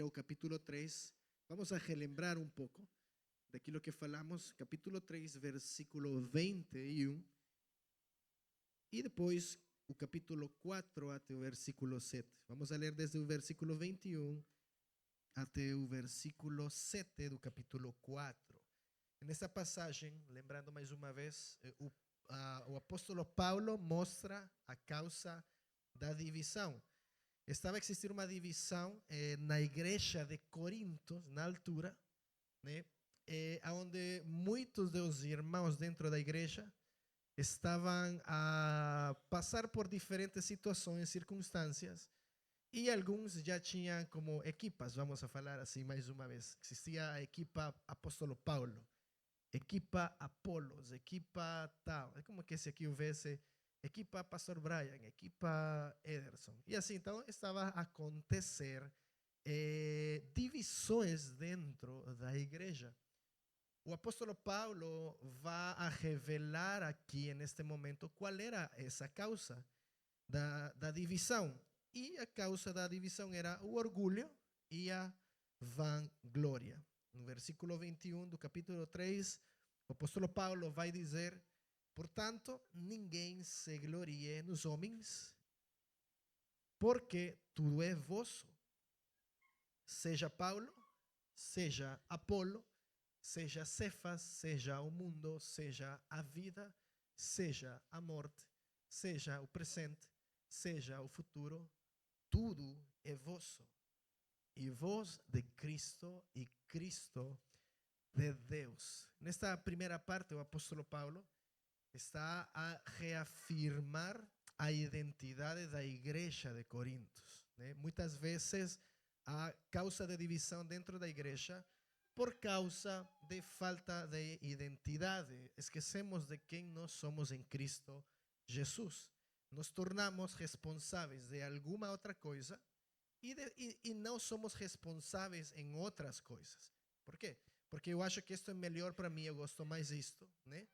Timoteo, capítulo 3. Vamos a relembrar um pouco daquilo que falamos, capítulo 3, versículo 21, e depois o capítulo 4 até o versículo 7. Vamos a ler desde o versículo 21 até o versículo 7 do capítulo 4. Nessa passagem, lembrando mais uma vez, o apóstolo Paulo mostra a causa da divisão. Estava a existir uma divisão na igreja de Corinto, na altura, né, onde muitos dos irmãos dentro da igreja estavam a passar por diferentes situações, circunstâncias, e alguns já tinham como equipas, vamos a falar assim mais uma vez. Existia a equipa apóstolo Paulo, equipa Apolos, equipa tal. É como que se aqui houvesse equipa Pastor Brian, equipa Ederson. E assim, então, estava a acontecer divisões dentro da igreja. O apóstolo Paulo vai a revelar aqui, neste momento, qual era essa causa da divisão. E a causa da divisão era o orgulho e a vanglória. No versículo 21 do capítulo 3, o apóstolo Paulo vai dizer: portanto, ninguém se glorie nos homens, porque tudo é vosso. Seja Paulo, seja Apolo, seja Cefas, seja o mundo, seja a vida, seja a morte, seja o presente, seja o futuro, tudo é vosso. E vós de Cristo e Cristo de Deus. Nesta primeira parte, o apóstolo Paulo está a reafirmar a identidade da igreja de Corintos, né? Muitas vezes há causa de divisão dentro da igreja por causa de falta de identidade. Esquecemos de quem nós somos em Cristo Jesus. Nos tornamos responsáveis de alguma outra coisa e não somos responsáveis em outras coisas. Por quê? Porque eu acho que isto é melhor para mim, eu gosto mais disto, né?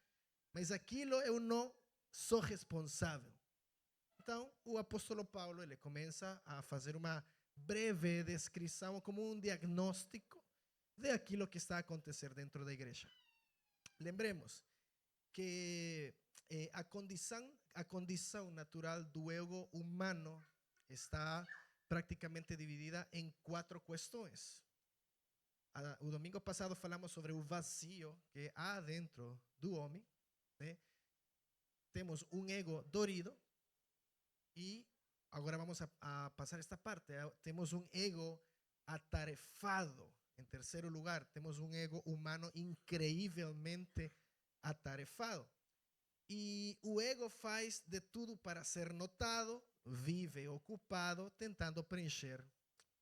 Mas aquilo eu não sou responsável. Então, o apóstolo Paulo, ele começa a fazer uma breve descrição, como um diagnóstico de aquilo que está a acontecer dentro da igreja. Lembremos que a condição natural do ego humano está praticamente dividida em 4 questões. O domingo passado falamos sobre o vazio que há dentro do homem, né? Temos um ego dorido e agora vamos a passar esta parte. Temos um ego atarefado. Em terceiro lugar, temos um ego humano incrivelmente atarefado. E o ego faz de tudo para ser notado, vive ocupado, tentando preencher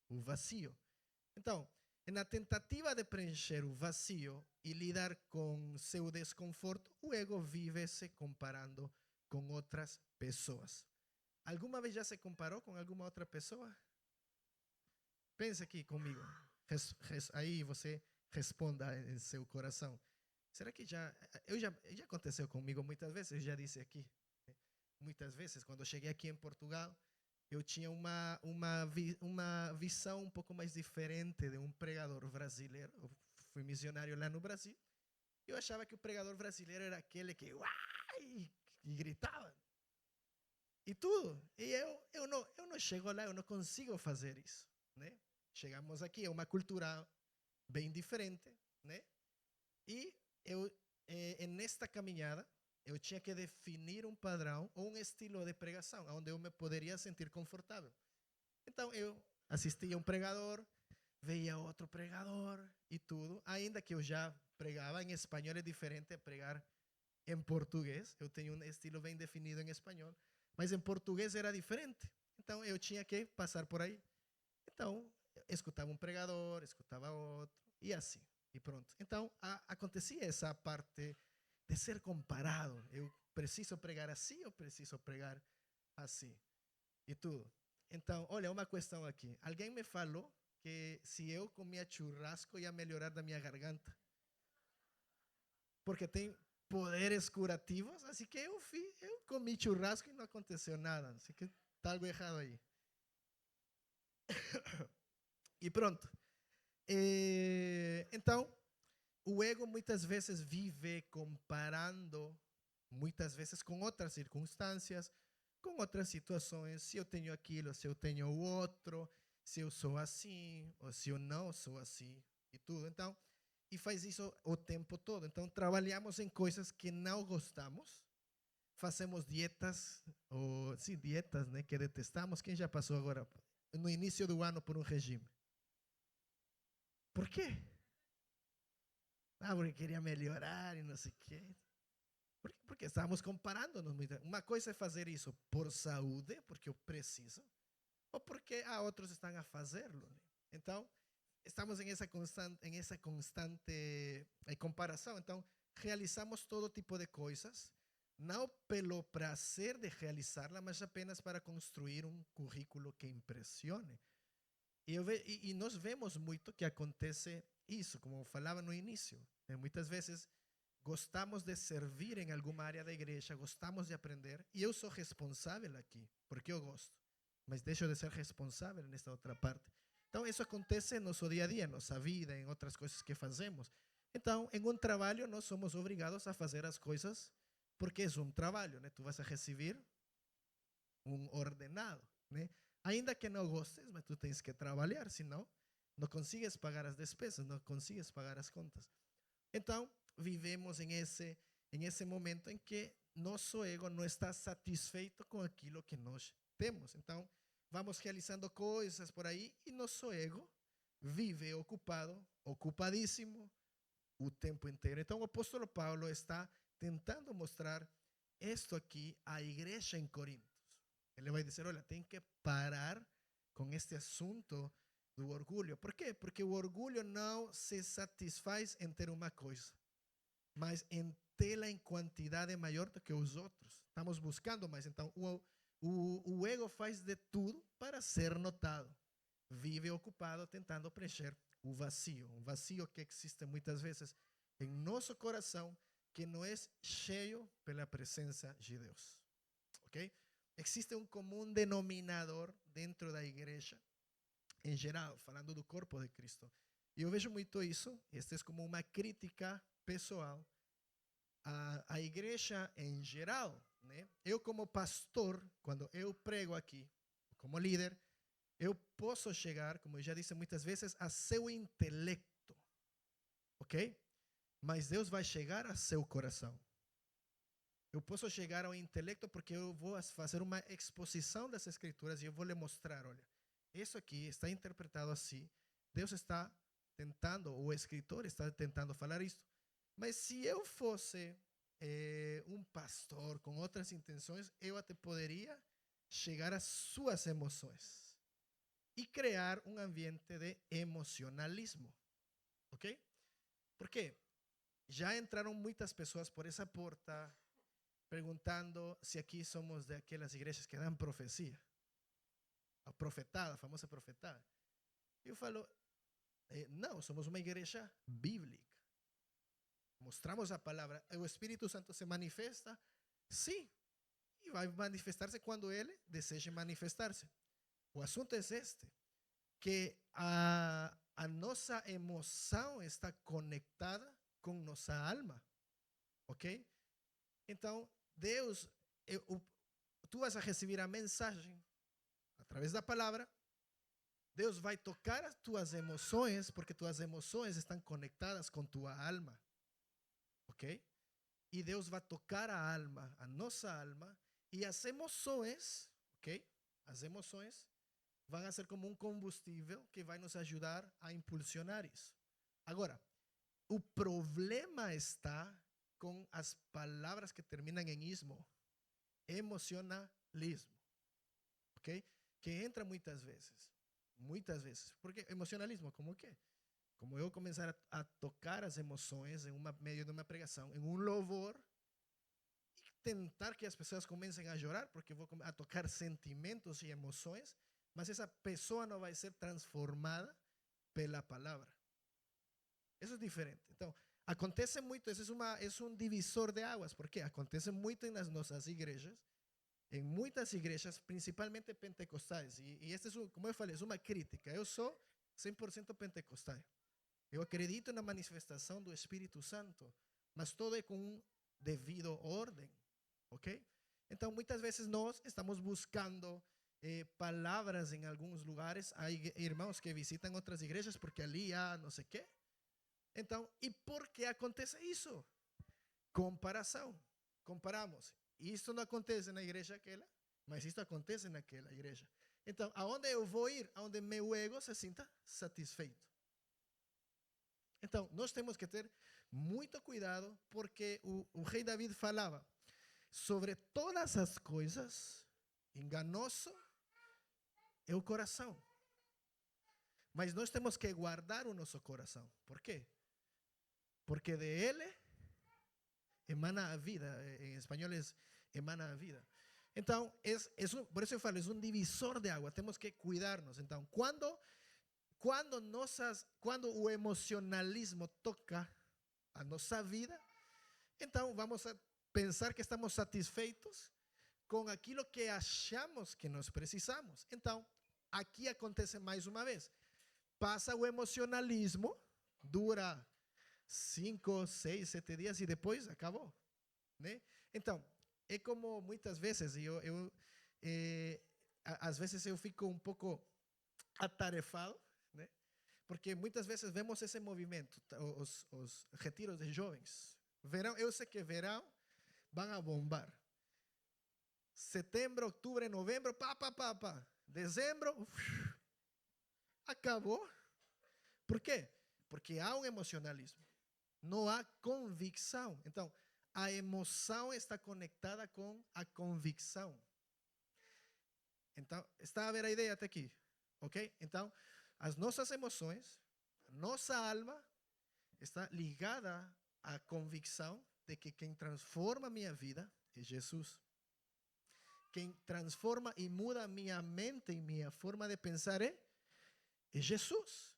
o vazio. Então, na tentativa de preencher o vazio e lidar com seu desconforto, o ego vive se comparando com outras pessoas. Alguma vez já se comparou com alguma outra pessoa? Pense aqui comigo. Aí você responda em seu coração. Será que já aconteceu comigo muitas vezes? Eu já disse aqui. Muitas vezes, quando eu cheguei aqui em Portugal, eu tinha uma visão um pouco mais diferente de um pregador brasileiro. Eu fui missionário lá no Brasil. Eu achava que o pregador brasileiro era aquele que uai, e gritava. E tudo. E eu não chego lá, eu não consigo fazer isso, né? Chegamos aqui, é uma cultura bem diferente, né? E eu, nesta caminhada, eu tinha que definir um padrão ou um estilo de pregação, onde eu me poderia sentir confortável. Então, eu assistia um pregador, veia outro pregador e tudo. Ainda que eu já pregava em espanhol, é diferente pregar em português. Eu tenho um estilo bem definido em espanhol, mas em português era diferente. Então, eu tinha que passar por aí. Então, eu escutava um pregador, escutava outro, e assim. E pronto. Então, acontecia essa parte de ser comparado. Eu preciso pregar assim, eu preciso pregar assim. E tudo. Então, olha, uma questão aqui. Alguém me falou que se eu comia churrasco ia melhorar da minha garganta. Porque tem poderes curativos. Assim que eu comi churrasco e não aconteceu nada. Assim que está algo errado aí. E pronto. Então, o ego muitas vezes vive comparando, muitas vezes com outras circunstâncias, com outras situações. Se eu tenho aquilo, se eu tenho o outro, se eu sou assim, ou se eu não sou assim, e tudo. Então, e faz isso o tempo todo. Então, trabalhamos em coisas que não gostamos, fazemos dietas, ou sim, dietas, né, que detestamos. Quem já passou agora, no início do ano, por um regime? Por quê? Ah, porque queria melhorar e não sei o quê. Porque estamos comparando-nos. Uma coisa é fazer isso por saúde, porque eu preciso, ou porque outros estão a fazê-lo. Né? Então, estamos em essa constante comparação. Então, realizamos todo tipo de coisas, não pelo prazer de realizá-la, mas apenas para construir um currículo que impressione. E nós vemos muito que acontece isso, como eu falava no início. Muitas vezes gostamos de servir em alguma área da igreja, gostamos de aprender, e eu sou responsável aqui, porque eu gosto, mas deixo de ser responsável nesta outra parte. Então, isso acontece no nosso dia a dia, nossa vida, em outras coisas que fazemos. Então, em um trabalho, nós somos obrigados a fazer as coisas porque é um trabalho, né? Tu vas a receber um ordenado, né? Ainda que não gostes, mas tu tens que trabalhar, senão não consegues pagar as despesas, não consegues pagar as contas. Então, vivemos em esse momento em que nosso ego não está satisfeito com aquilo que nós temos. Então, vamos realizando coisas por aí e nosso ego vive ocupado, ocupadíssimo o tempo inteiro. Então, o apóstolo Paulo está tentando mostrar esto aqui à igreja em Corinto. Ele vai dizer, olha, tem que parar com este assunto do orgulho. Por quê? Porque o orgulho não se satisfaz em ter uma coisa, mas em tê-la em quantidade maior do que os outros. Estamos buscando mais. Então, o ego faz de tudo para ser notado. Vive ocupado tentando preencher o vazio. Um vazio que existe muitas vezes em nosso coração, que não é cheio pela presença de Deus. Ok? Existe um comum denominador dentro da igreja, em geral, falando do corpo de Cristo. E eu vejo muito isso, esta é como uma crítica pessoal à igreja em geral. Né? Eu, como pastor, quando eu prego aqui, como líder, eu posso chegar, como eu já disse muitas vezes, a seu intelecto. Ok? Mas Deus vai chegar a seu coração. Eu posso chegar ao intelecto porque eu vou fazer uma exposição das escrituras e eu vou lhe mostrar, olha, isso aqui está interpretado assim. Deus está tentando, o escritor está tentando falar isso. Mas se eu fosse um pastor com outras intenções, eu até poderia chegar às suas emoções e criar um ambiente de emocionalismo. Ok? Por quê? Já entraram muitas pessoas por essa porta perguntando se aqui somos de aquelas igrejas que dan profecia, a profetada, a famosa profetada. Eu falo, não, somos uma igreja bíblica. Mostramos a palavra, o Espírito Santo se manifesta, sim, e vai manifestar-se quando ele deseje manifestar-se. O assunto é este, que a nossa emoção está conectada com nossa alma, ok? Então, Deus, tu vas a receber a mensagem através da palavra. Deus vai tocar as tuas emoções, porque tuas emoções estão conectadas com tua alma, ok? E Deus vai tocar a alma, a nossa alma, e as emoções, ok? As emoções vão ser como um combustível que vai nos ajudar a impulsionar isso. Agora, o problema está com as palavras que terminam em ismo, emocionalismo, ok? Que entra muitas vezes, porque emocionalismo, como o quê? Como eu começar a tocar as emoções em meio de uma pregação, em um louvor, e tentar que as pessoas comecem a chorar, porque vou a tocar sentimentos e emoções, mas essa pessoa não vai ser transformada pela palavra. Isso é diferente. Então, acontece muito, isso é um divisor de águas, porque acontece muito nas nossas igrejas, em muitas igrejas, principalmente pentecostais, e este como eu falei, é uma crítica. Eu sou 100% pentecostal. Eu acredito na manifestação do Espírito Santo, mas todo é com um devido ordem, ok? Então, muitas vezes nós estamos buscando palavras em alguns lugares. Há irmãos que visitam outras igrejas porque ali há não sei o quê. Então, e por que acontece isso? Comparação. Comparamos. Isso não acontece na igreja aquela, mas isso acontece naquela igreja. Então, aonde eu vou ir? Aonde meu ego se sinta satisfeito. Então, nós temos que ter muito cuidado, porque o rei David falava sobre todas as coisas, enganoso é o coração. Mas nós temos que guardar o nosso coração. Por quê? Porque de ele emana a vida. Em espanhol é emana a vida. Então, por isso eu falo, é um divisor de água. Temos que cuidarnos. Então, quando o emocionalismo toca a nossa vida, então vamos a pensar que estamos satisfeitos com aquilo que achamos que nós precisamos. Então, aqui acontece mais uma vez. Passa o emocionalismo, dura 5, 6, 7 dias e depois acabou, né? Então, é como muitas vezes, às vezes eu fico um pouco atarefado, né? Porque muitas vezes vemos esse movimento, os retiros de jovens. Verão, eu sei que verão vão a bombar. Setembro, outubro, novembro, pá. Dezembro, acabou. Por quê? Porque há um emocionalismo. Não há convicção. Então, a emoção está conectada com a convicção. Então, está a ver a ideia até aqui? Ok? Então, as nossas emoções, nossa alma está ligada à convicção de que quem transforma a minha vida é Jesus. Quem transforma e muda minha mente e minha forma de pensar é Jesus.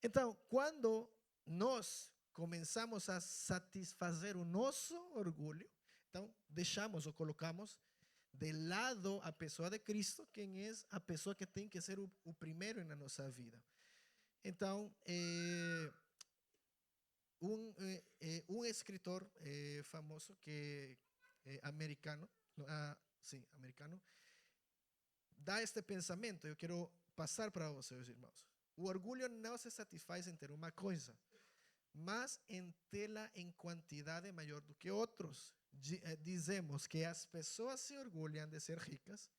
Então, quando nós começamos a satisfazer o nosso orgulho, então deixamos ou colocamos de lado a pessoa de Cristo, quem é a pessoa que tem que ser o primeiro na nossa vida. Então, um escritor famoso que é americano, americano, dá este pensamento. Eu quero passar para vocês, irmãos. O orgulho não se satisfaz em ter uma coisa, mas em tê-la em quantidade maior do que outros. Dizemos que as pessoas se orgulham de ser ricas,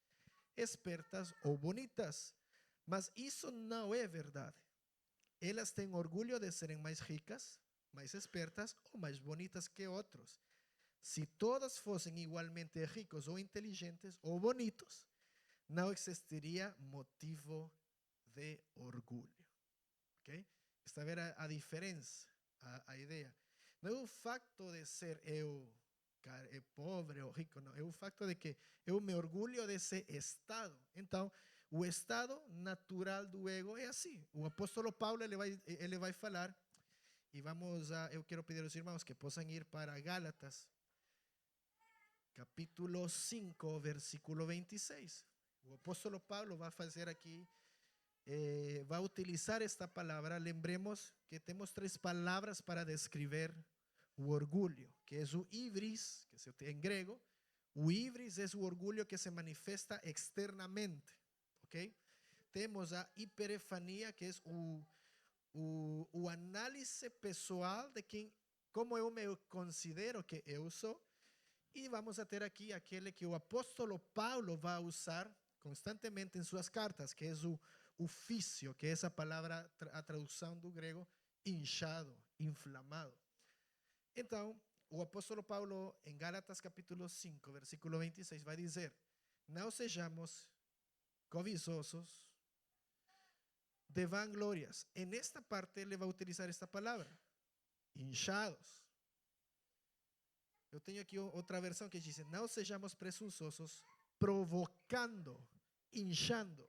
espertas ou bonitas, mas isso não é verdade. Elas têm orgulho de serem mais ricas, mais espertas ou mais bonitas que outros. Se todos fossem igualmente ricos ou inteligentes ou bonitos, não existiria motivo de orgulho. Ok? Está a ver a diferença, a ideia. Não é o facto de ser eu pobre ou rico, não. É o facto de que eu me orgulho desse estado. Então, o estado natural do ego é assim. O apóstolo Paulo ele vai falar, e eu quero pedir aos irmãos que possam ir para Gálatas, capítulo 5, versículo 26. O apóstolo Paulo vai fazer aqui, vai utilizar esta palavra. Lembremos que temos 3 palavras para descrever o orgulho, que é o híbris, que é em grego. O híbris é o orgulho que se manifesta externamente, ok? Temos a hiperefania, que é o análise pessoal de como eu me considero que eu sou. E vamos a ter aqui aquele que o apóstolo Paulo vai usar constantemente em suas cartas, que é o ofício, que é essa palavra, a tradução do grego, inchado, inflamado. Então, o apóstolo Paulo, em Gálatas capítulo 5, versículo 26, vai dizer: não sejamos cobiçosos de vanglorias. En esta parte ele vai utilizar esta palavra, inchados. Eu tenho aqui outra versão que diz: não sejamos presunçosos, provocando, inchando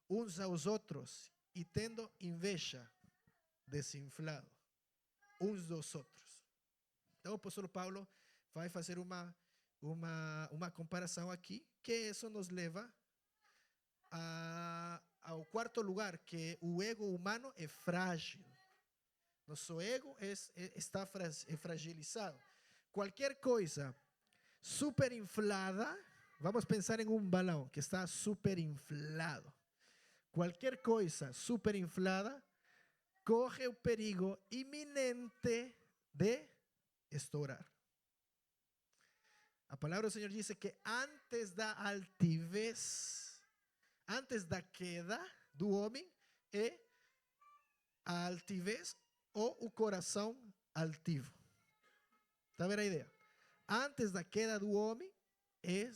uns aos outros e tendo inveja, desinflado uns dos outros. Então o apóstolo Paulo vai fazer uma comparação aqui, que isso nos leva ao quarto lugar, que o ego humano é frágil. Nosso ego está fragilizado. Qualquer coisa superinflada, vamos pensar em um balão que está superinflado. Qualquer coisa superinflada corre o perigo iminente de estourar. A palavra do Senhor diz que antes da altivez, antes da queda do homem, é a altivez ou o coração altivo. Está vendo a ideia? Antes da queda do homem, é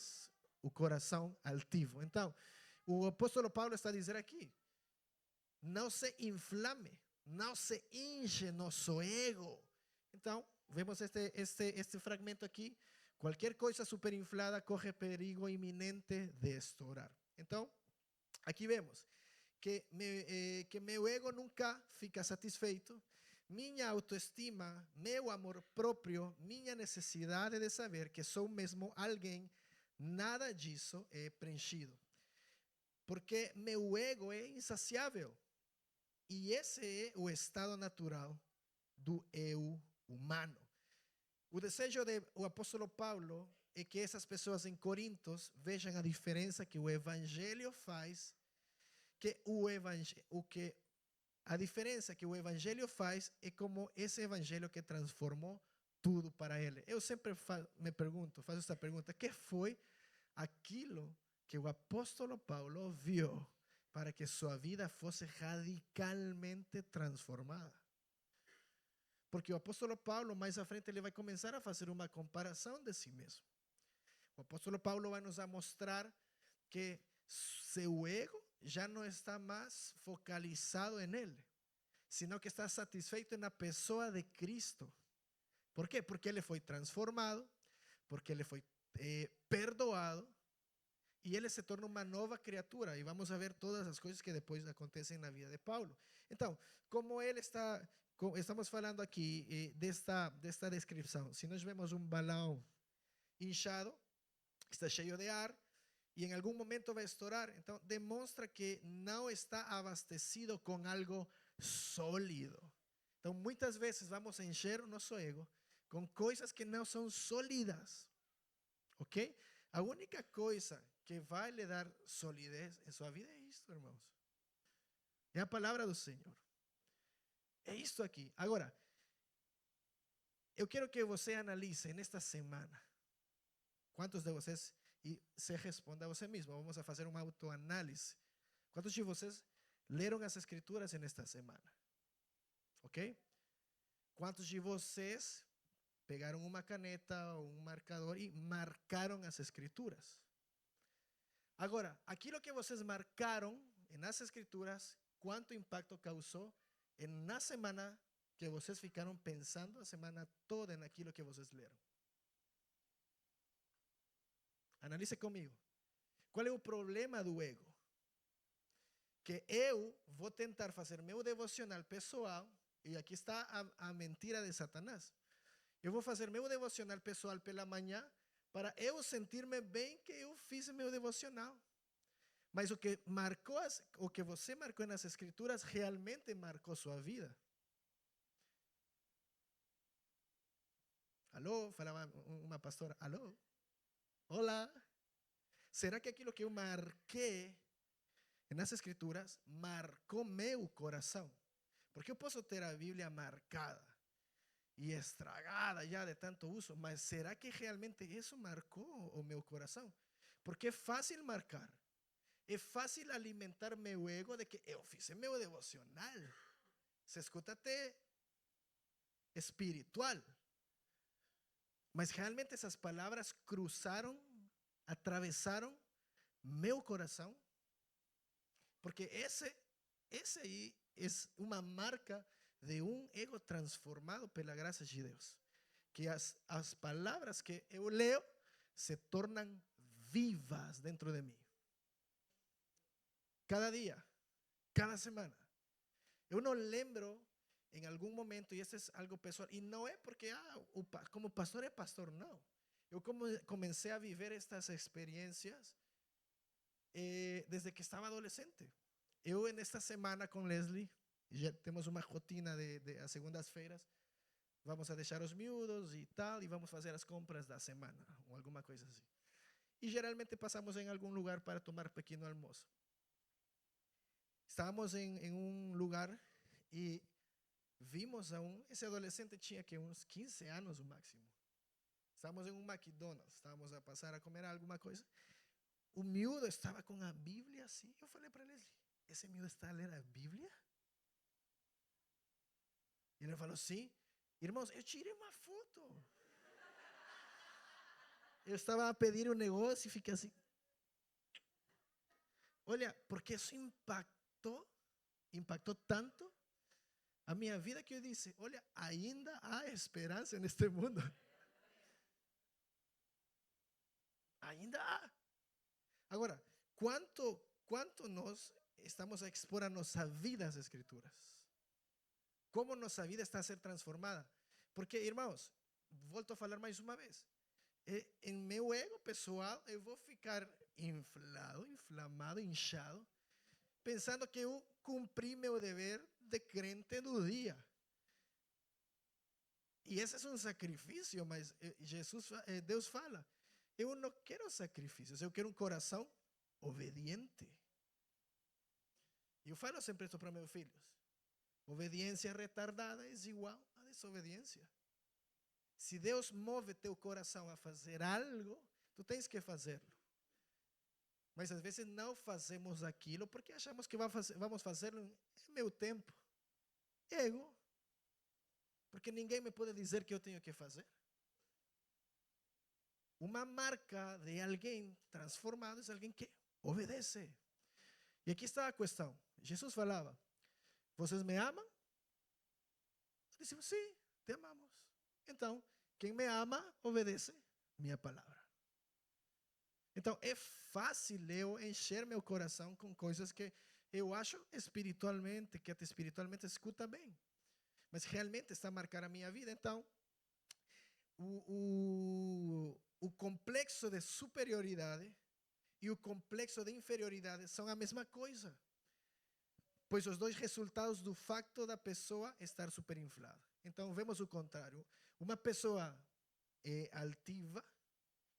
o coração altivo. Então, o apóstolo Paulo está dizendo aqui, não se inflame, não se inche nosso ego. Então, vemos este fragmento aqui. Qualquer coisa superinflada corre perigo iminente de estourar. Então, aqui vemos que meu ego nunca fica satisfeito. Minha autoestima, meu amor próprio, minha necessidade de saber que sou mesmo alguém, nada disso é preenchido. Porque meu ego é insaciável. E esse é o estado natural do eu humano. O desejo do apóstolo Paulo é que essas pessoas em Corintos vejam a diferença que o evangelho faz, a diferença que o evangelho faz é como esse evangelho que transformou tudo para ele. Eu sempre me pergunto, faço esta pergunta, que foi aquilo que o apóstolo Paulo viu para que sua vida fosse radicalmente transformada? Porque o apóstolo Paulo, mais à frente, ele vai começar a fazer uma comparação de si mesmo. O apóstolo Paulo vai nos mostrar que seu ego já não está mais focalizado em ele, sino que está satisfeito na pessoa de Cristo. ¿Por quê? Porque ele foi transformado, porque ele foi perdoado, e ele se torna uma nova criatura. E vamos a ver todas as coisas que depois acontecem na vida de Paulo. Então, como ele está... Estamos falando aqui desta descrição. Se nós vemos um balão inchado, está cheio de ar, e em algum momento vai estourar, então demonstra que não está abastecido com algo sólido. Então, muitas vezes vamos encher o nosso ego com coisas que não são sólidas. Ok? A única coisa que vai lhe dar solidez em sua vida é isto, irmãos. É a palavra do Senhor. É isso aqui. Agora, eu quero que você analise nesta semana. Quantos de vocês, e se responda a você mesmo, vamos a fazer uma autoanálise. Quantos de vocês leram as escrituras nesta semana? Ok? Quantos de vocês pegaram uma caneta ou um marcador e marcaram as escrituras? Agora, aquilo que vocês marcaram nas escrituras, quanto impacto causou na semana que vocês ficaram pensando a semana toda naquilo que vocês leram? Analise comigo. Qual é o problema do ego? Que eu vou tentar fazer meu devocional pessoal, e aqui está a mentira de Satanás. Eu vou fazer meu devocional pessoal pela manhã para eu sentir-me bem que eu fiz meu devocional. Mas o que você marcou nas escrituras realmente marcou sua vida. Alô? Falava uma pastora. Alô? Olá? Será que aquilo que eu marquei nas escrituras marcou meu coração? Porque eu posso ter a Bíblia marcada e estragada já de tanto uso, mas será que realmente isso marcou o meu coração? Porque é fácil marcar. É fácil alimentar meu ego de que eu fiz meu devocional. Se escuta até espiritual. Mas realmente essas palavras cruzaram, atravessaram meu coração. Porque esse aí é uma marca de um ego transformado pela graça de Deus. Que as palavras que eu leio se tornam vivas dentro de mim. Cada dia, cada semana. Eu não lembro em algum momento, e isso é algo pessoal, e não é porque como pastor é pastor, não. Eu comecei a viver estas experiências desde que estava adolescente. eu nesta semana com Leslie, já temos uma rotina de as segundas-feiras, vamos a deixar os miúdos e tal, e vamos fazer as compras da semana, ou alguma coisa assim. E geralmente passamos em algum lugar para tomar pequeno almoço. Estávamos em um lugar e vimos esse adolescente tinha que uns 15 anos o máximo. Estávamos em um McDonald's, estávamos a passar a comer alguma coisa. O miúdo estava com a Bíblia assim. Eu falei para Leslie, esse miúdo está a ler a Bíblia? E ele falou, sim. Irmãos, eu tirei uma foto. Eu estava a pedir um negócio e fiquei assim. Olha, porque isso impactou tanto a minha vida que eu disse, olha, ainda há esperança neste mundo. Ainda há. Agora, quanto nós estamos a expor a nossa vida às Escrituras? Como nossa vida está a ser transformada? Porque, irmãos, volto a falar mais uma vez. Em meu ego pessoal, eu vou ficar inflamado, inchado, pensando que eu cumpri meu dever de crente do dia. E esse é um sacrifício, mas Deus fala, eu não quero sacrifícios, eu quero um coração obediente. E eu falo sempre isso para meus filhos. Obediência retardada é igual a desobediência. Se Deus move teu coração a fazer algo, tu tens que fazê-lo. Mas às vezes não fazemos aquilo porque achamos que vamos fazê-lo em meu tempo. Ego. Porque ninguém me pode dizer que eu tenho que fazer. Uma marca de alguém transformado é alguém que obedece. E aqui está a questão. Jesus falava, vocês me amam? Dizemos, sim, te amamos. Então, quem me ama, obedece minha palavra. Então, é fácil eu encher meu coração com coisas que eu acho espiritualmente, que até espiritualmente escuta bem. Mas realmente está a marcar a minha vida. Então, o complexo de superioridade e o complexo de inferioridade são a mesma coisa. Pois os dois resultados do facto da pessoa estar superinflada. Então, vemos o contrário. Uma pessoa é altiva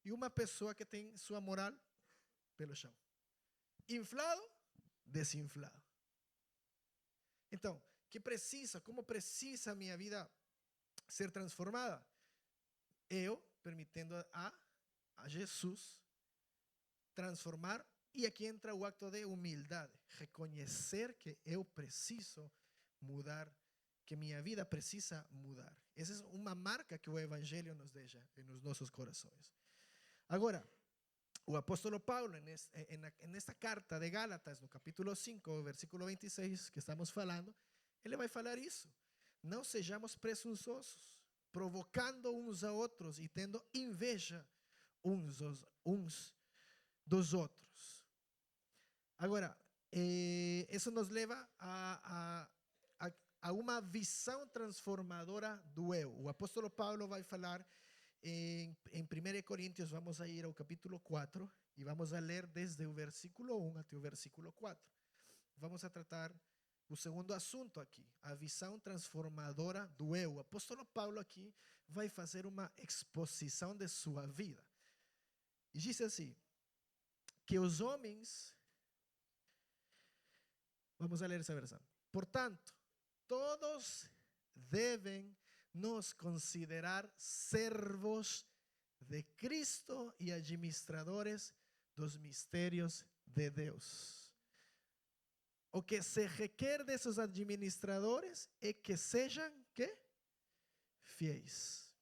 e uma pessoa que tem sua moral pelo chão. Inflado, desinflado. Então, como precisa a minha vida ser transformada? Eu permitindo a Jesus transformar. E aqui entra o acto de humildade. Reconhecer que eu preciso mudar, que minha vida precisa mudar. Essa é uma marca que o Evangelho nos deixa nos nossos corações. Agora, o apóstolo Paulo, nesta carta de Gálatas, no capítulo 5, versículo 26, que estamos falando, ele vai falar isso. Não sejamos presunçosos, provocando uns a outros e tendo inveja uns dos outros. Agora, isso nos leva a uma visão transformadora do eu. O apóstolo Paulo vai falar em 1 Coríntios, vamos a ir ao capítulo 4 e vamos a ler desde o versículo 1 até o versículo 4. Vamos a tratar o segundo assunto aqui, a visão transformadora do eu. O apóstolo Paulo aqui vai fazer uma exposição de sua vida. E diz assim, que os homens, vamos a ler essa versão. Portanto, todos devem nos considerar servos de Cristo e administradores dos mistérios de Deus. O que se requer desses administradores é que sejam, ¿qué? Fiéis.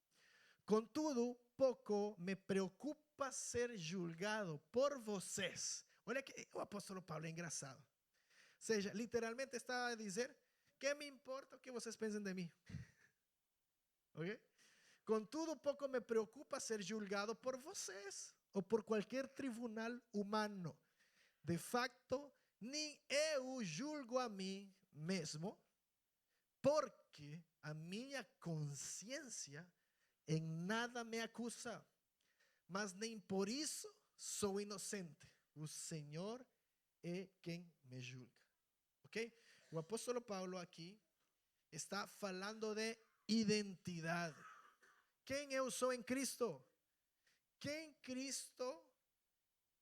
Contudo, pouco me preocupa ser julgado por vocês. Olha que o apóstolo Paulo é engraçado. Ou seja, literalmente está a dizer, que me importa o que vocês pensem de mim? ¿Okay? Contudo, pouco me preocupa ser julgado por vocês ou por qualquer tribunal humano. De facto, nem eu julgo a mim mesmo, porque a minha consciência em nada me acusa, mas nem por isso sou inocente. O Senhor é quem me julga. Ok? O apóstolo Paulo aqui está falando de identidade. Quem eu sou em Cristo? Quem Cristo,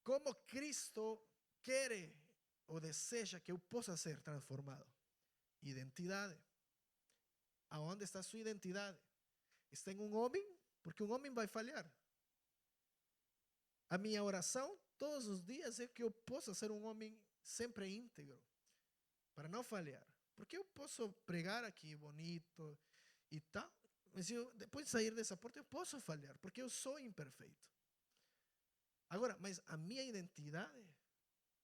como Cristo quer ou deseja que eu possa ser transformado? Identidade. Aonde está sua identidade? Está em um homem? Porque um homem vai falhar. A minha oração todos os dias é que eu possa ser um homem sempre íntegro, para não falhar. Porque eu posso pregar aqui bonito e tal, mas depois de sair dessa porta eu posso falhar, porque eu sou imperfeito. Agora, mas a minha identidade,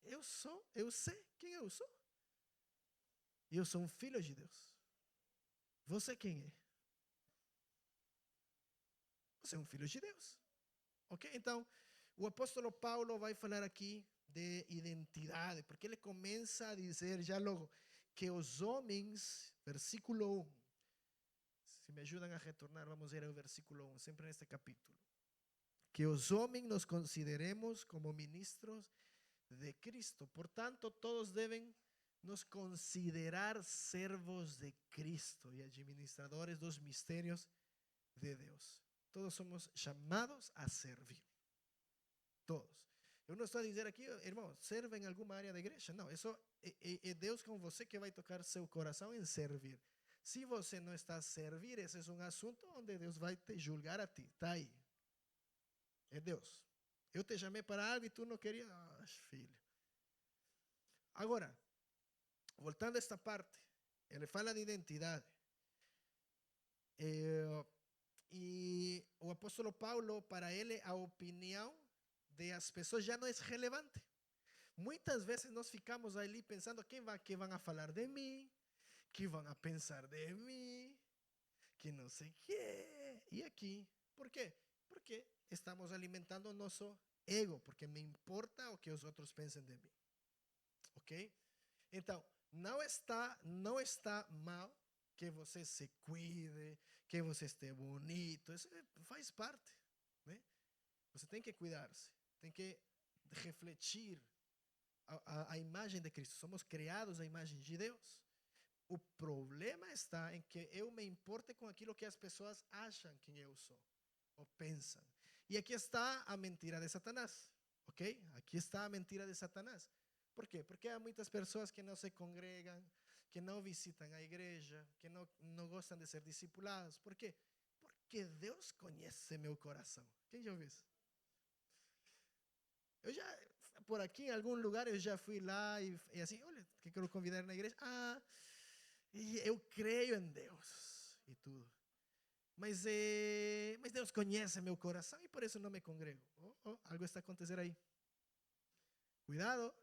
eu sei quem eu sou. Eu sou um filho de Deus. Você quem é? Você é um filho de Deus. Ok? Então, o apóstolo Paulo vai falar aqui de identidade, porque ele começa a dizer já logo que os homens, versículo 1, se me ajudam a retornar, vamos ver o versículo 1, sempre neste capítulo, que os homens nos consideremos como ministros de Cristo. Por tanto, todos deben nos considerar servos de Cristo y administradores dos misterios de Deus. Todos somos chamados a servir. Todos. Eu não estou a dizer aqui, irmão, serve em alguma área da igreja. Não, isso é Deus com você que vai tocar seu coração em servir. Se você não está a servir, esse é um assunto onde Deus vai te julgar a ti. Está aí. É Deus. Eu te chamei para algo e tu não querias. Ah, filho. Agora, voltando a esta parte, ele fala de identidade. E o apóstolo Paulo, para ele, a opinião das pessoas já não é relevante. Muitas vezes nós ficamos ali pensando que vão a falar de mim, que vão a pensar de mim, que não sei o quê. E aqui, por quê? Porque estamos alimentando o nosso ego, porque me importa o que os outros pensem de mim. Ok? Então, não está mal que você se cuide, que você esteja bonito. Isso faz parte, né? Você tem que cuidar-se, tem que refletir a imagem de Cristo. Somos criados à imagem de Deus. O problema está em que eu me importe com aquilo que as pessoas acham quem eu sou, ou pensam. E aqui está a mentira de Satanás, ok? Aqui está a mentira de Satanás. Por quê? Porque há muitas pessoas que não se congregam, que não visitam a igreja, que não gostam de ser discipulados. Por quê? Porque Deus conhece meu coração. Quem já ouviu isso? Eu já, por aqui em algum lugar, eu já fui lá e assim, olha, que quero convidar na igreja. Ah, e eu creio em Deus e tudo. Mas Deus conhece meu coração e por isso não me congrego. Algo está acontecendo aí. Cuidado.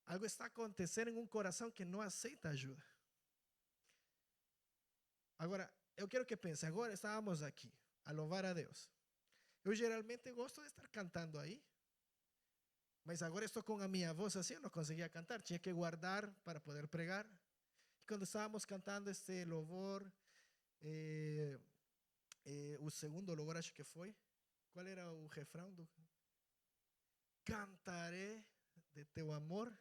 Algo está acontecendo em um coração que não aceita ajuda. Agora, eu quero que pense, agora estávamos aqui a louvar a Deus. Eu geralmente gosto de estar cantando aí, mas agora estou com a minha voz assim, eu não conseguia cantar, tinha que guardar para poder pregar. E quando estávamos cantando este louvor, o segundo louvor acho que foi, qual era o refrão? Cantaré de teu amor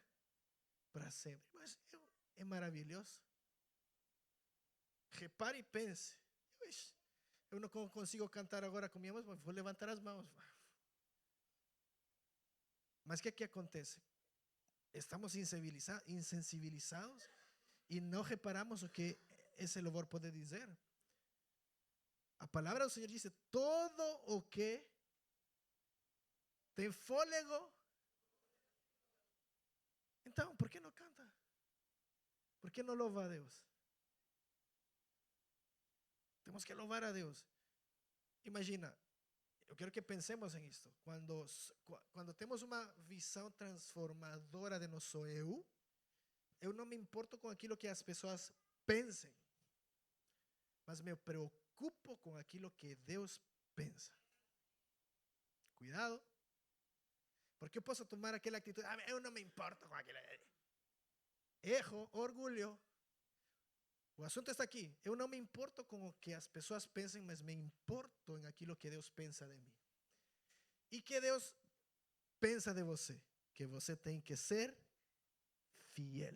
para sempre. Mas é maravilhoso. Repare e pense. Eu não consigo cantar agora com minha mão, mas vou levantar as mãos. Mas o que acontece? Estamos insensibilizados e não reparamos o que esse louvor pode dizer. A palavra do Senhor diz: todo o que tem fôlego. Então, por que não canta? Por que não louva a Deus? Temos que louvar a Deus. Imagina, eu quero que pensemos em isto. Quando temos uma visão transformadora de nosso eu não me importo com aquilo que as pessoas pensem, mas me preocupo com aquilo que Deus pensa. Cuidado, porque eu posso tomar aquela atitude, eu não me importo com aquilo. Erro, orgulho. O assunto está aqui. Eu não me importo com o que as pessoas pensem, mas me importo em aquilo que Deus pensa de mim. E que Deus pensa de você? Que você tem que ser fiel.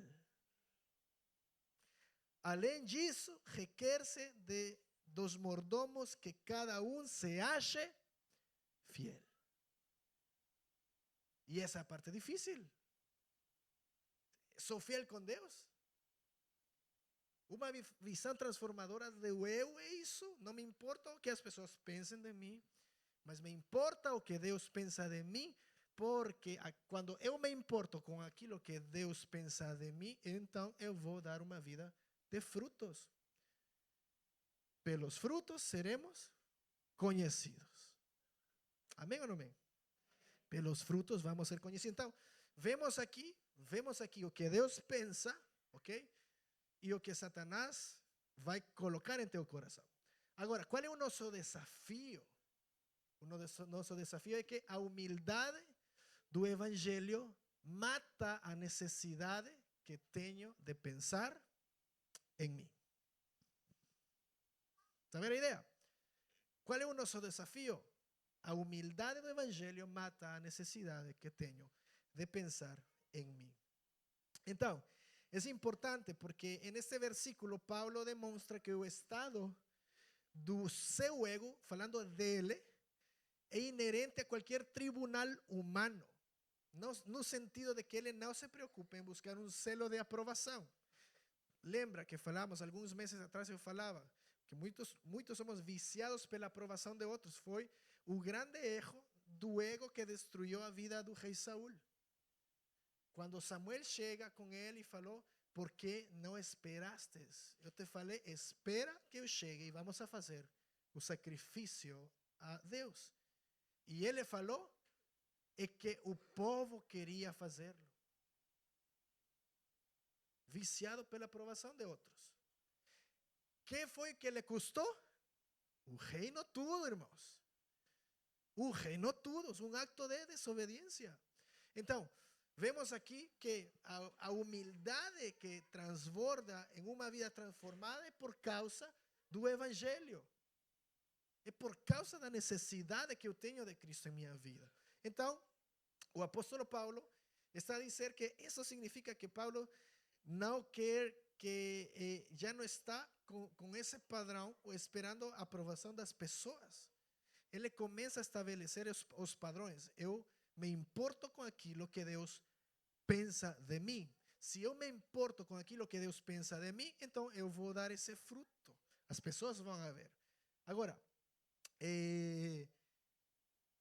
Além disso, requer-se dos mordomos que cada um se ache fiel. E essa é a parte difícil. Sou fiel com Deus? Uma visão transformadora do eu é isso. Não me importa o que as pessoas pensem de mim, mas me importa o que Deus pensa de mim, porque quando eu me importo com aquilo que Deus pensa de mim, então eu vou dar uma vida de frutos. Pelos frutos seremos conhecidos. Amém ou não amém? Pelos frutos vamos ser conhecidos. Então, vemos aqui o que Deus pensa, ok? E o que Satanás vai colocar em teu coração. Agora, qual é o nosso desafio? O nosso desafio é que a humildade do evangelho mata a necessidade que tenho de pensar em mim. ¿Sabe a ideia? Qual é o nosso desafio? A humildade do evangelho mata a necessidade que tenho de pensar em mim. Então, é importante porque neste versículo Paulo demonstra que o estado do seu ego, falando dele, é inerente a qualquer tribunal humano, no sentido de que ele não se preocupa em buscar um selo de aprovação. Lembra que falamos alguns meses atrás, eu falava que muitos somos viciados pela aprovação de outros. Foi o grande erro do ego que destruiu a vida do rei Saul. Quando Samuel chega com ele e falou: por que não esperastes? Eu te falei, espera que eu chegue e vamos a fazer o sacrifício a Deus. E ele falou que o povo queria fazê-lo. Viciado pela aprovação de outros. Que foi que lhe custou? O reino tudo, irmãos. O reino tudo, um acto de desobediência. Então, vemos aqui que a humildade que transborda em uma vida transformada é por causa do evangelho. É por causa da necessidade que eu tenho de Cristo em minha vida. Então, o apóstolo Paulo está a dizer que isso significa que Paulo não quer que já não está com esse padrão ou esperando a aprovação das pessoas. Ele começa a estabelecer os padrões. Eu me importo com aquilo que Deus pensa de mim. Se eu me importo com aquilo que Deus pensa de mim, então eu vou dar esse fruto. As pessoas vão ver. Agora,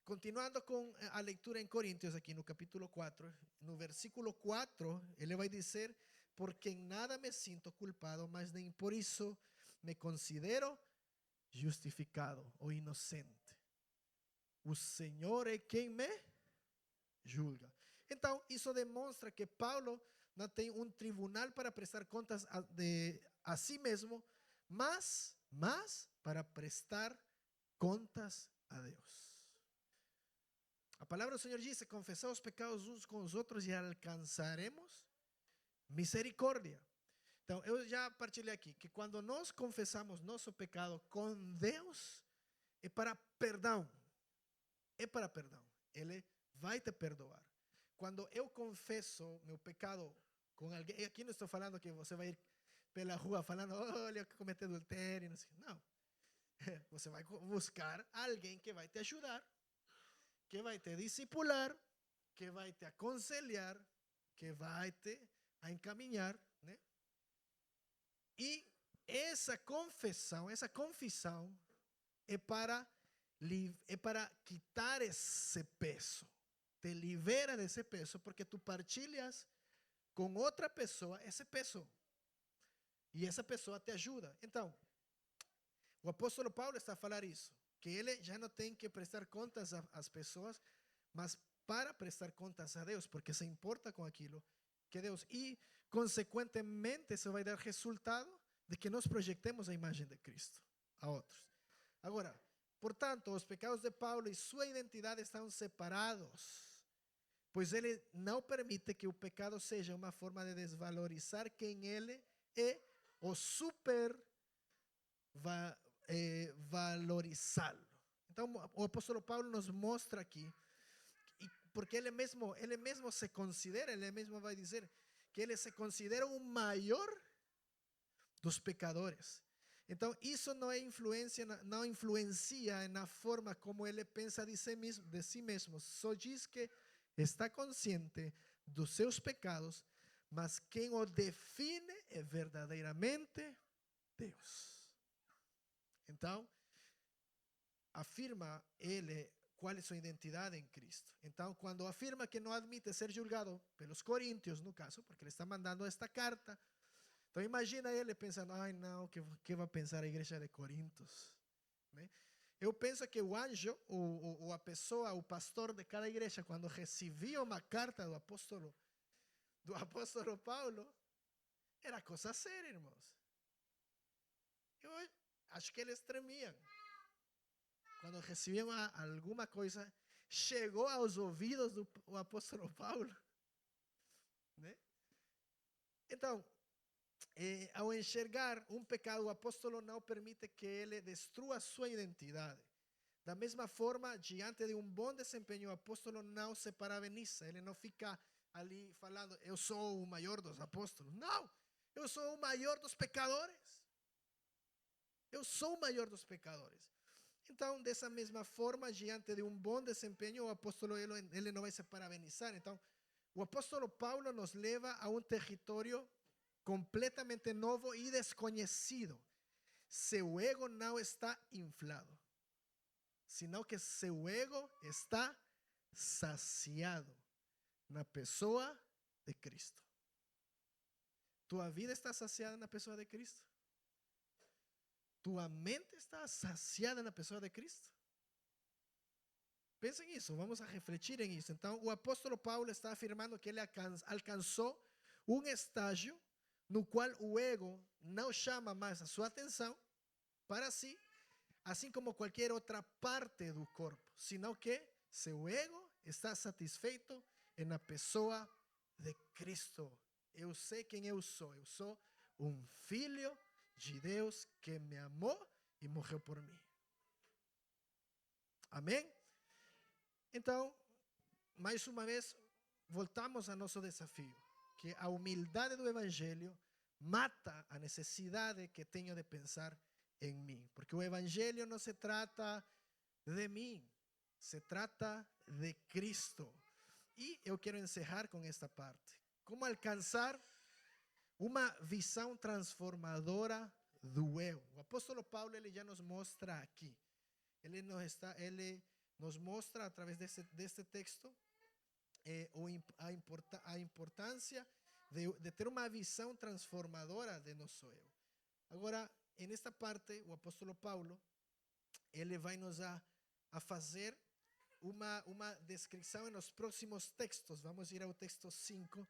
continuando com a leitura em Coríntios, aqui no capítulo 4, no versículo 4, ele vai dizer: porque em nada me sinto culpado, mas nem por isso me considero justificado ou inocente. O Senhor é quem me julga. Então, isso demonstra que Paulo não tem um tribunal para prestar contas a si mesmo, mas para prestar contas a Deus. A palavra do Senhor diz: confessar os pecados uns com os outros e alcançaremos misericórdia. Então, eu já partilhei aqui que quando nós confessamos nosso pecado com Deus, é para perdão. É para perdão. Ele vai te perdoar. Quando eu confesso meu pecado com alguém, aqui não estou falando que você vai ir pela rua falando: olha, eu cometi adultério. Não. Você vai buscar alguém que vai te ajudar, que vai te discipular, que vai te aconselhar, que vai te encaminhar, né? E essa confissão é para quitar esse peso. Te libera desse peso porque tu partilhas com outra pessoa esse peso. E essa pessoa te ajuda. Então, o apóstolo Paulo está a falar isso, que ele já não tem que prestar contas às pessoas, mas para prestar contas a Deus, porque se importa com aquilo que Deus. E, consequentemente, isso vai dar resultado de que nós projetemos a imagem de Cristo a outros. Agora, portanto, os pecados de Paulo e sua identidade estão separados, pois ele não permite que o pecado seja uma forma de desvalorizar quem ele é ou valorizá-lo. Então, o apóstolo Paulo nos mostra aqui, porque ele mesmo se considera, ele mesmo vai dizer que ele se considera um maior dos pecadores. Então, isso não influencia na forma como ele pensa de si mesmo. Só diz que está consciente dos seus pecados, mas quem o define é verdadeiramente Deus. Então, afirma ele qual é sua identidade em Cristo. Então, quando afirma que não admite ser julgado pelos coríntios, no caso, porque ele está mandando esta carta, então imagina ele pensando, ai não, que vai pensar a igreja de Corintos? Né? Eu penso que o anjo, ou a pessoa, o pastor de cada igreja, quando recebia uma carta do apóstolo Paulo, era coisa séria, irmãos. Eu acho que eles tremiam. Quando recebiam alguma coisa, chegou aos ouvidos do apóstolo Paulo. Né? Então, ao enxergar um pecado, o apóstolo não permite que ele destrua sua identidade. Da mesma forma, diante de um bom desempenho, o apóstolo não se parabeniza. Ele não fica ali falando, eu sou o maior dos apóstolos. Não, eu sou o maior dos pecadores. Eu sou o maior dos pecadores. Então, dessa mesma forma, diante de um bom desempenho, o apóstolo ele não vai se parabenizar. Então, o apóstolo Paulo nos leva a um território completamente novo e desconhecido. Seu ego não está inflado, senão que seu ego está saciado na pessoa de Cristo. Tua vida está saciada na pessoa de Cristo? Tua mente está saciada na pessoa de Cristo? Pensa nisso, vamos a refletir em isso. Então, o apóstolo Paulo está afirmando que ele alcançou um estágio no qual o ego não chama mais a sua atenção para si, assim como qualquer outra parte do corpo, senão que seu ego está satisfeito na pessoa de Cristo. Eu sei quem eu sou um filho de Deus que me amou e morreu por mim. Amém? Então, mais uma vez, voltamos a nosso desafio, que a humildade do Evangelho mata a necessidade que tenho de pensar em mim, porque o Evangelho não se trata de mim, se trata de Cristo. E eu quero encerrar com esta parte. Como alcançar uma visão transformadora do eu? O apóstolo Paulo ele já nos mostra aqui. Ele nos mostra a través deste texto a importância de ter uma visão transformadora de nosso eu. Agora, nesta parte, o apóstolo Paulo ele vai nos a fazer uma descrição nos próximos textos. Vamos ir ao texto 5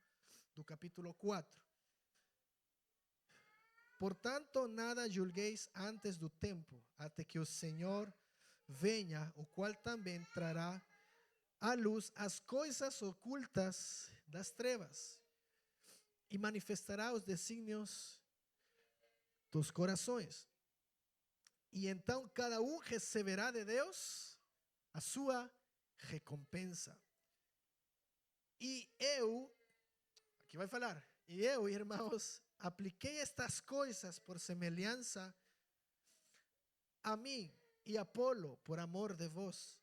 do capítulo 4. Portanto, nada julgueis antes do tempo, até que o Senhor venha, o qual também trará à luz as coisas ocultas das trevas e manifestará os desígnios dos corações. E então cada um receberá de Deus a sua recompensa. E eu, aqui vai falar, e eu, irmãos, apliquei estas coisas por semelhança a mim e a Apolo, por amor de vós,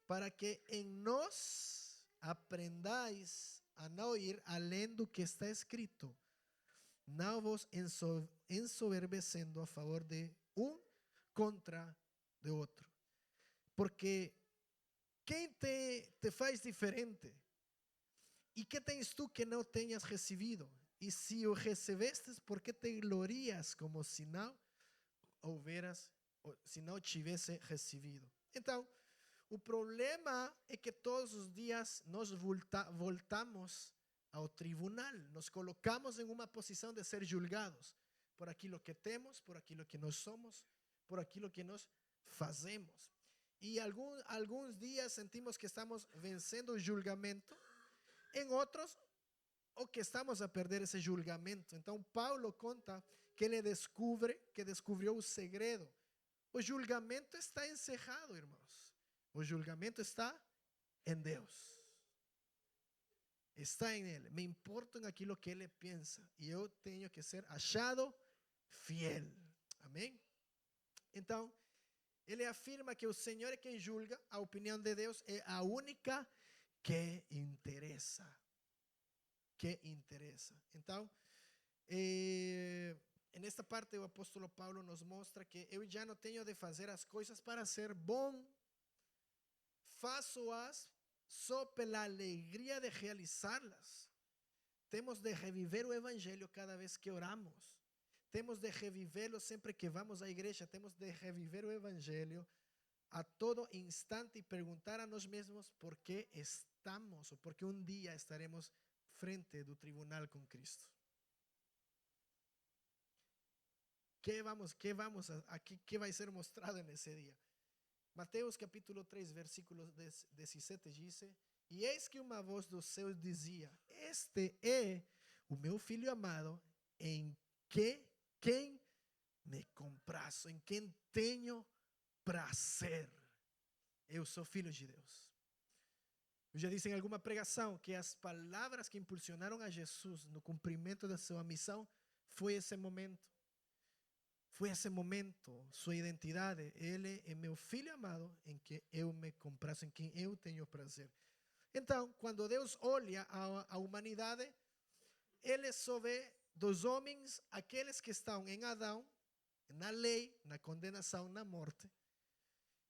para que em nós aprendais a não ir além do que está escrito, não vos ensoberbecendo a favor de um contra de outro. Porque quem te faz diferente? E que tens tu que não tenhas recebido? E se o recebestes, por que te glorias como se não tivesse recebido? Então, o problema é que todos os dias nós voltamos ao tribunal, nos colocamos em uma posição de ser julgados por aquilo que temos, por aquilo que nós somos, por aquilo que nós fazemos. E alguns dias sentimos que estamos vencendo o julgamento, em outros, ou que estamos a perder esse julgamento. Então, Paulo conta que ele descobriu o segredo. O julgamento está encerrado, irmãos. O julgamento está em Deus. Está em Ele. Me importa em aquilo que Ele pensa. E eu tenho que ser achado fiel. Amém? Então, ele afirma que o Senhor é quem julga, a opinião de Deus é a única que interessa. Que interessa. Então, nesta parte o apóstolo Paulo nos mostra que eu já não tenho de fazer as coisas para ser bom, faço-as só pela alegria de realizá-las. Temos de reviver o evangelho cada vez que oramos. Temos de revivê-lo sempre que vamos à igreja. Temos de reviver o evangelho a todo instante e perguntar a nós mesmos por que estamos ou porque um dia estaremos frente do tribunal com Cristo. ¿Qué vai ser mostrado nesse dia? Mateus capítulo 3, versículo 17 diz: E eis que uma voz dos céus dizia: Este é o meu filho amado, em quem me comprazo, em quem tenho prazer. Eu sou filho de Deus. Eu já disse em alguma pregação que as palavras que impulsionaram a Jesus no cumprimento da sua missão foi esse momento. Foi esse momento, sua identidade. Ele é meu filho amado, em que eu me comprazo, em quem eu tenho prazer. Então, quando Deus olha a humanidade, Ele só vê dos homens aqueles que estão em Adão, na lei, na condenação, na morte,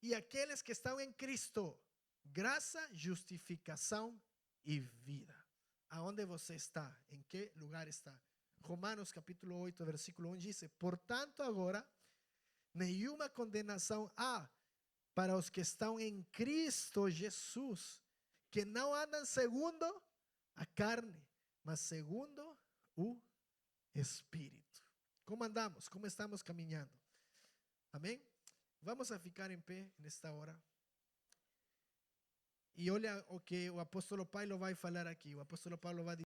e aqueles que estão em Cristo, graça, justificação e vida. Aonde você está? Em que lugar está? Romanos capítulo 8, versículo 1 diz: Portanto, agora, nenhuma condenação há para os que estão em Cristo Jesus, que não andam segundo a carne, mas segundo o Espírito. Como andamos? Como estamos caminhando? Amém? Vamos a ficar em pé nesta hora. E olha o que o apóstolo Paulo vai falar aqui. O apóstolo Paulo vai dizer: